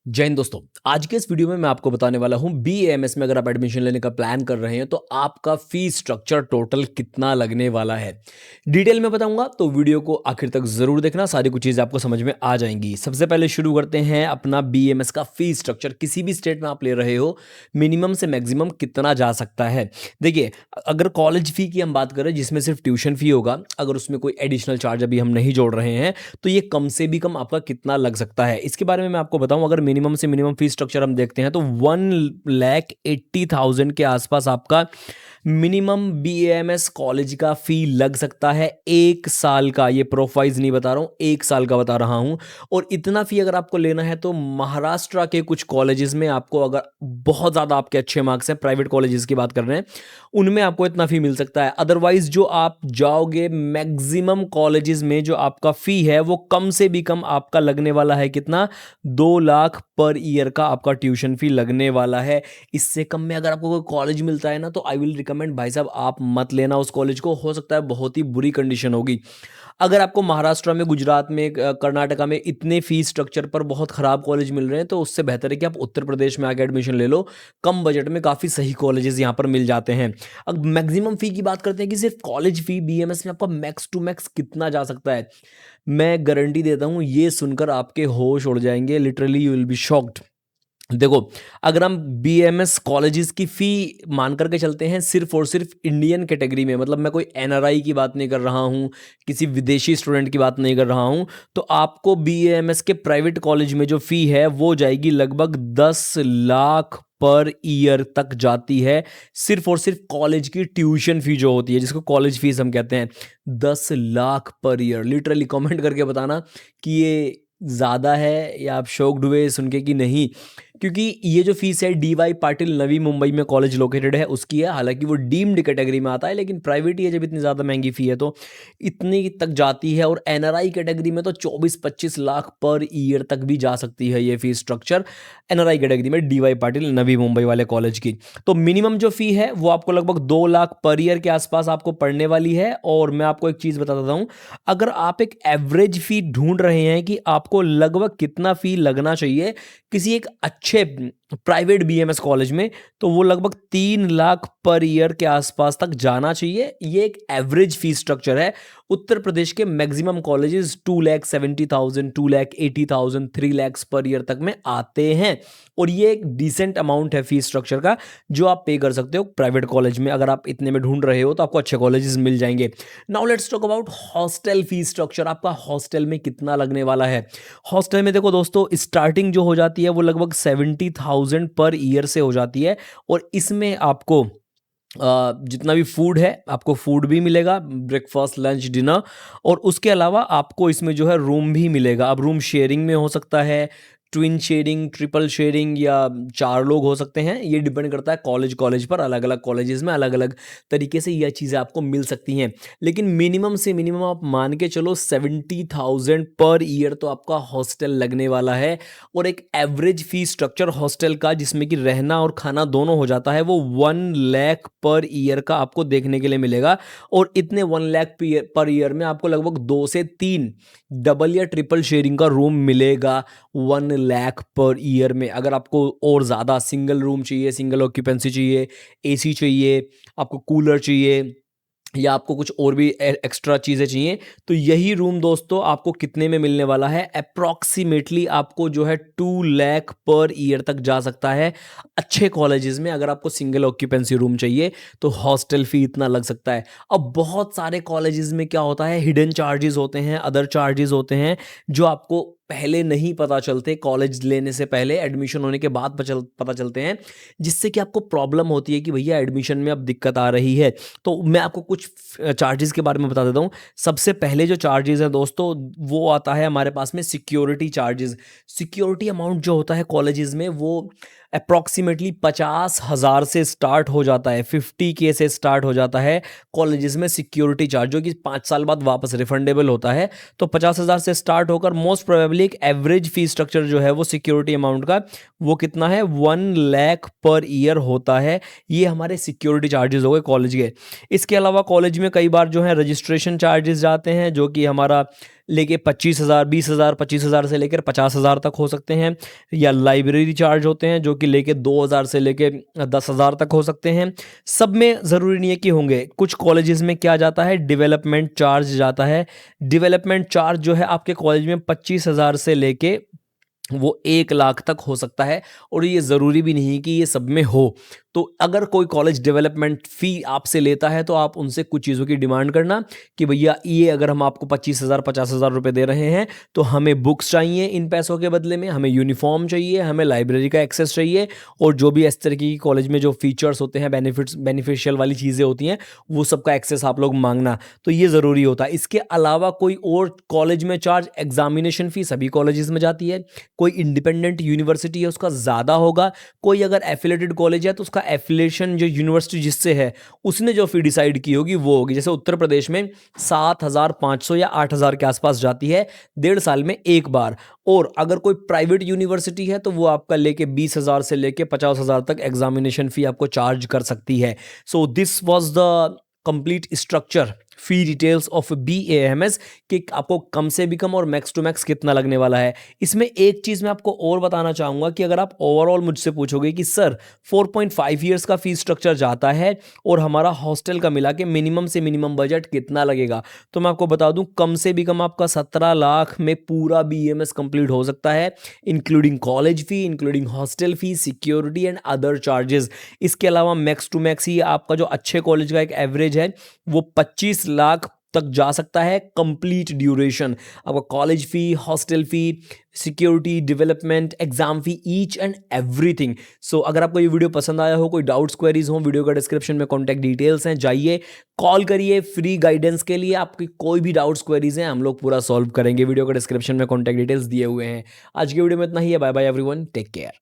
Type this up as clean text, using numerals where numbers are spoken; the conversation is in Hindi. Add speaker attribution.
Speaker 1: जय हिंद दोस्तों। आज के इस वीडियो में मैं आपको बताने वाला हूं बीएएमएस में अगर आप एडमिशन लेने का प्लान कर रहे हैं तो आपका फीस स्ट्रक्चर टोटल कितना लगने वाला है। डिटेल में बताऊंगा तो वीडियो को आखिर तक जरूर देखना, सारी कुछ चीजें आपको समझ में आ जाएंगी। सबसे पहले शुरू करते हैं अपना बीएएमएस का फीस स्ट्रक्चर। किसी भी स्टेट में आप ले रहे हो मिनिमम से मैक्सिमम कितना जा सकता है। देखिए, अगर कॉलेज फी की हम बात करें जिसमें सिर्फ ट्यूशन फी होगा, अगर उसमें कोई एडिशनल चार्ज अभी हम नहीं जोड़ रहे हैं तो ये कम से भी कम आपका कितना लग सकता है इसके बारे में मैं आपको बताऊं। अगर मिनिमम से मिनिमम फीस स्ट्रक्चर हम देखते हैं तो 1,80,000 के आसपास आपका मिनिमम बीएएमएस कॉलेज का फी लग सकता है एक साल का। ये प्रोफाइज नहीं बता रहा हूं, एक साल का बता रहा हूं। और इतना फी अगर आपको लेना है तो महाराष्ट्र के कुछ कॉलेजेस में आपको, अगर बहुत ज़्यादा आपके अच्छे मार्क्स हैं, प्राइवेट कॉलेजेस की बात कर रहे हैं, उनमें आपको इतना फी मिल सकता है। अदरवाइज जो आप जाओगे मैक्सिमम कॉलेजेस में जो आपका फी है वो कम से भी कम आपका लगने वाला है कितना, 2 लाख पर ईयर का आपका ट्यूशन फी लगने वाला है। इससे कम में अगर आपको कोई कॉलेज मिलता है ना तो आई विल रिकमेंड भाई साहब आप मत लेना उस कॉलेज को। हो सकता है बहुत ही बुरी कंडीशन होगी। अगर आपको महाराष्ट्र में, गुजरात में, कर्नाटका में इतने फीस स्ट्रक्चर पर बहुत ख़राब कॉलेज मिल रहे हैं तो उससे बेहतर है कि आप उत्तर प्रदेश में आके एडमिशन ले लो। कम बजट में काफ़ी सही कॉलेजेस यहाँ पर मिल जाते हैं। अब मैक्सिमम फ़ी की बात करते हैं कि सिर्फ कॉलेज फ़ी बीएमएस में आपका मैक्स टू मैक्स कितना जा सकता है। मैं गारंटी देता हूँ, ये सुनकर आपके होश उड़ जाएंगे, literally you will be shocked. देखो, अगर हम बीएमएस कॉलेजेस की फ़ी मान करके चलते हैं सिर्फ और सिर्फ इंडियन कैटेगरी में, मतलब मैं कोई एनआरआई की बात नहीं कर रहा हूँ, किसी विदेशी स्टूडेंट की बात नहीं कर रहा हूँ, तो आपको बीएमएस के प्राइवेट कॉलेज में जो फ़ी है वो जाएगी लगभग 10 लाख पर ईयर तक जाती है। सिर्फ और सिर्फ कॉलेज की ट्यूशन फी जो होती है, जिसको कॉलेज फीस हम कहते हैं, 10 lakh per year. Literally comment करके बताना कि ये ज़्यादा है या आप शॉक्ड हुए सुन के कि नहीं। क्योंकि ये जो फीस है डीवाई पाटिल नवी मुंबई में कॉलेज लोकेटेड है उसकी है। हालांकि वो डीम्ड कैटेगरी में आता है लेकिन प्राइवेट ही है, जब इतनी ज़्यादा महंगी फ़ी है तो इतनी तक जाती है। और एनआरआई कैटेगरी में तो 24-25 लाख पर ईयर तक भी जा सकती है ये फीस स्ट्रक्चर, एनआरआई कैटेगरी में डीवाई पाटिल नवी मुंबई वाले कॉलेज की। तो मिनिमम जो फ़ी है वो आपको लगभग 2 लाख पर ईयर के आसपास आपको पड़ने वाली है। और मैं आपको एक चीज़ बता देता हूँ, अगर आप एक एवरेज फ़ी ढूंढ रहे हैं कि आपको लगभग कितना फ़ी लगना चाहिए किसी एक अच्छे प्राइवेट बीएमएस कॉलेज में, तो वो लगभग 3 लाख पर ईयर के आसपास तक जाना चाहिए। ये एक एवरेज फीस स्ट्रक्चर है। उत्तर प्रदेश के maximum colleges 2,70,000, 2,80,000, 3 lakh per year तक में आते हैं। और ये एक डिसेंट अमाउंट है फीस स्ट्रक्चर का जो आप पे कर सकते हो प्राइवेट कॉलेज में। अगर आप इतने में ढूंढ रहे हो तो आपको अच्छे कॉलेजेस मिल जाएंगे। Now let's talk about hostel fees structure. आपका हॉस्टल में कितना लगने वाला है। हॉस्टल में देखो दोस्तों, स्टार्टिंग जो हो जाती है वो लगभग 70,000 पर ईयर से हो जाती है। और इसमें आपको जितना भी फूड है, आपको फूड भी मिलेगा, ब्रेकफास्ट, लंच, डिनर। और उसके अलावा आपको इसमें जो है रूम भी मिलेगा। अब रूम शेयरिंग में हो सकता है, ट्विन शेयरिंग, ट्रिपल शेयरिंग, या 4 लोग हो सकते हैं। ये डिपेंड करता है कॉलेज पर। अलग अलग कॉलेजेस में अलग अलग तरीके से यह चीज़ें आपको मिल सकती हैं। लेकिन मिनिमम से मिनिमम आप मान के चलो 70,000 पर ईयर तो आपका हॉस्टल लगने वाला है। और एक एवरेज फी स्ट्रक्चर हॉस्टल का जिसमें कि रहना और खाना दोनों हो जाता है वो 1 लाख पर ईयर का आपको देखने के लिए मिलेगा। और इतने 1 लाख पर ईयर में आपको लगभग 2 से 3 डबल या ट्रिपल शेयरिंग का रूम मिलेगा 1 लाख पर ईयर में। अगर आपको और ज़्यादा सिंगल रूम चाहिए, सिंगल ऑक्यूपेंसी चाहिए, एसी चाहिए, आपको कूलर चाहिए, या आपको कुछ और भी एक्स्ट्रा चीज़ें चाहिए, तो यही रूम दोस्तों आपको कितने में मिलने वाला है, अप्रॉक्सीमेटली आपको जो है 2 लाख पर ईयर तक जा सकता है अच्छे कॉलेजेस में। अगर आपको सिंगल ऑक्यूपेंसी रूम चाहिए तो हॉस्टल फी इतना लग सकता है। अब बहुत सारे कॉलेजेस में क्या होता है, हिडन चार्जेस होते हैं, अदर चार्जेस होते हैं जो आपको पहले नहीं पता चलते, कॉलेज लेने से पहले, एडमिशन होने के बाद पता चलते हैं, जिससे कि आपको प्रॉब्लम होती है कि भैया एडमिशन में अब दिक्कत आ रही है। तो मैं आपको कुछ चार्जेस के बारे में बता देता हूँ। सबसे पहले जो चार्जेस है दोस्तों वो आता है हमारे पास में सिक्योरिटी चार्जेस। सिक्योरिटी अमाउंट जो होता है कॉलेजेस में वो अप्रॉक्सीमेटली 50,000 से स्टार्ट हो जाता है, 50K से स्टार्ट हो जाता है कॉलेजेस में सिक्योरिटी चार्ज, जो कि 5 साल बाद वापस रिफंडेबल होता है। तो 50,000 से स्टार्ट होकर मोस्ट प्रोबेबली एक एवरेज फी स्ट्रक्चर जो है वो सिक्योरिटी अमाउंट का वो कितना है, 1 लाख पर ईयर होता है। ये हमारे सिक्योरिटी चार्जेस हो गए कॉलेज के। इसके अलावा कॉलेज में कई बार जो है रजिस्ट्रेशन चार्जेस जाते हैं, जो कि हमारा लेके 25,000, 20,000, 25,000 से लेकर 50,000 तक हो सकते हैं, या लाइब्रेरी चार्ज होते हैं जो कि लेके 2,000 से लेके 10,000 तक हो सकते हैं। सब में ज़रूरी नहीं है कि होंगे। कुछ कॉलेजेस में क्या जाता है, डेवलपमेंट चार्ज जाता है। डेवलपमेंट चार्ज जो है आपके कॉलेज में 25,000 से लेके वो 1 लाख तक हो सकता है, और ये ज़रूरी भी नहीं कि ये सब में हो। तो अगर कोई कॉलेज डेवलपमेंट फ़ी आपसे लेता है तो आप उनसे कुछ चीज़ों की डिमांड करना कि भैया ये अगर हम आपको 25,000 50,000 रुपये दे रहे हैं तो हमें बुक्स चाहिए इन पैसों के बदले में, हमें यूनिफॉर्म चाहिए, हमें लाइब्रेरी का एक्सेस चाहिए, और जो भी इस तरीके की कॉलेज में जो फीचर्स होते हैं, बेनिफिशियल वाली चीज़ें होती हैं, वो सबका एक्सेस आप लोग मांगना। तो ये ज़रूरी होता है। इसके अलावा कोई और कॉलेज में चार्ज, एग्जामिनेशन फ़ी सभी कॉलेजेस में जाती है। कोई इंडिपेंडेंट यूनिवर्सिटी है उसका ज़्यादा होगा, कोई अगर एफिलेटेड कॉलेज है तो उसका एफिलेशन जो यूनिवर्सिटी जिससे है उसने जो फी डिसाइड की होगी वो होगी। जैसे उत्तर प्रदेश में 7,500 या 8,000 के आसपास जाती है 1.5 साल में एक बार। और अगर कोई प्राइवेट यूनिवर्सिटी है तो वो आपका लेके 20,000 से लेके 50,000 तक एग्जामिनेशन फ़ी आपको चार्ज कर सकती है। So this was the complete structure, fee details of BAMS, कि आपको कम से भी कम और मैक्स टू मैक्स कितना लगने वाला है। इसमें एक चीज़ मैं आपको और बताना चाहूँगा कि अगर आप ओवरऑल मुझसे पूछोगे कि सर 4.5 ईयर्स का फीस स्ट्रक्चर जाता है और हमारा हॉस्टल का मिला के मिनिमम से मिनिमम बजट कितना लगेगा, तो मैं आपको बता दूं कम से भी कम आपका 17 लाख में पूरा BAMS कंप्लीट हो सकता है, including college fee, including hostel fee, security and other charges. इसके अलावा मैक्स टू मैक्स ही आपका जो अच्छे कॉलेज का एक एवरेज है वो 25 लाख तक जा सकता है कंप्लीट ड्यूरेशन। आपका college fee, hostel fee, security, development, exam fee, each and everything. So अगर आपको ये वीडियो पसंद आया हो, कोई डाउट्स क्वेरीज हो, वीडियो का डिस्क्रिप्शन में कॉन्टैक्ट डिटेल्स हैं, जाइए कॉल करिए फ्री गाइडेंस के लिए। आपकी कोई भी डाउट्स क्वेरीज हैं हम लोग पूरा सॉल्व करेंगे। वीडियो का डिस्क्रिप्शन में कॉन्टैक्ट डिटेल्स दिए हुए हैं। आज की वीडियो में इतना ही है। Bye bye everyone, take care.